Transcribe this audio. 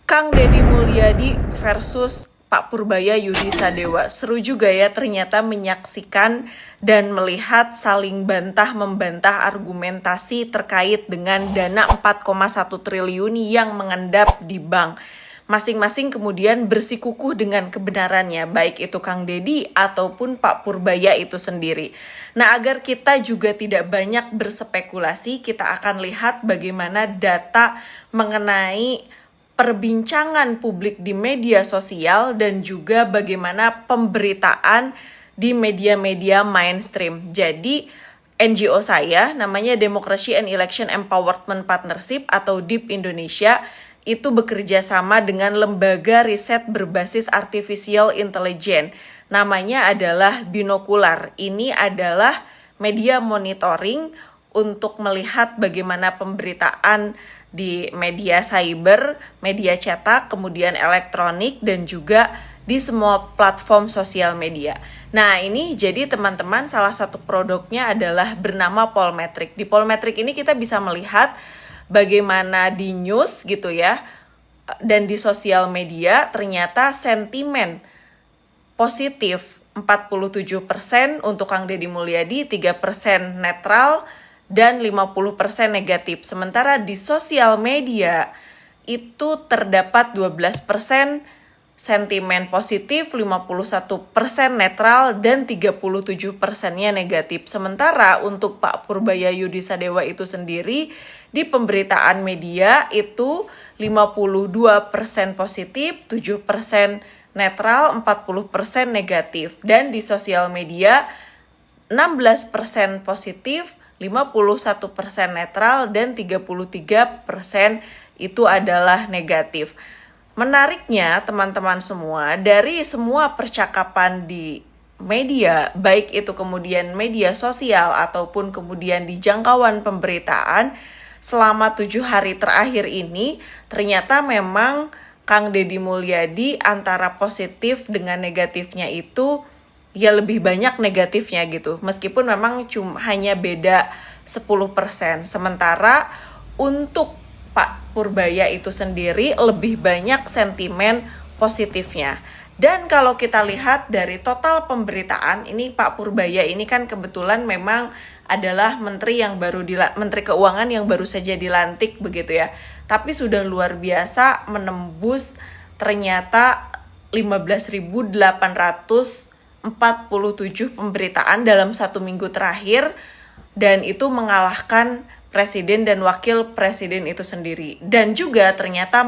Kang Deddy Mulyadi versus Pak Purbaya Yudi Sadewa. Seru juga ya ternyata menyaksikan dan melihat saling bantah-membantah argumentasi terkait dengan dana 4,1 triliun yang mengendap di bank. Masing-masing kemudian bersikukuh dengan kebenarannya, baik itu Kang Deddy ataupun Pak Purbaya itu sendiri. Nah, agar kita juga tidak banyak berspekulasi, kita akan lihat bagaimana data mengenai perbincangan publik di media sosial dan juga bagaimana pemberitaan di media-media mainstream. Jadi NGO saya namanya Democracy and Election Empowerment Partnership atau DEEP Indonesia itu bekerja sama dengan lembaga riset berbasis artificial intelligence. Namanya adalah Binokular. Ini adalah media monitoring untuk melihat bagaimana pemberitaan di media cyber, media cetak, kemudian elektronik, dan juga di semua platform sosial media. Nah, ini jadi teman-teman salah satu produknya adalah bernama Pollmetric. Di Pollmetric ini kita bisa melihat bagaimana di news gitu ya, dan di sosial media ternyata sentimen positif 47% untuk Kang Deddy Mulyadi, 3% netral, dan 50% negatif. Sementara di sosial media itu terdapat 12% sentimen positif, 51% netral, dan 37%-nya negatif. Sementara untuk Pak Purbaya Yudi Sadewa itu sendiri di pemberitaan media itu 52% positif, 7% netral, 40% negatif. Dan di sosial media 16% positif, 51% netral, dan 33% itu adalah negatif. Menariknya teman-teman semua, dari semua percakapan di media, baik itu kemudian media sosial ataupun kemudian di jangkauan pemberitaan, selama 7 hari terakhir ini, ternyata memang Kang Deddy Mulyadi antara positif dengan negatifnya itu ya lebih banyak negatifnya gitu. Meskipun memang hanya beda 10%. Sementara untuk Pak Purbaya itu sendiri lebih banyak sentimen positifnya. Dan kalau kita lihat dari total pemberitaan, ini Pak Purbaya ini kan kebetulan memang adalah menteri Menteri Keuangan yang baru saja dilantik begitu ya. Tapi sudah luar biasa menembus ternyata 15.847 pemberitaan dalam 1 minggu terakhir, dan itu mengalahkan presiden dan wakil presiden itu sendiri. Dan juga ternyata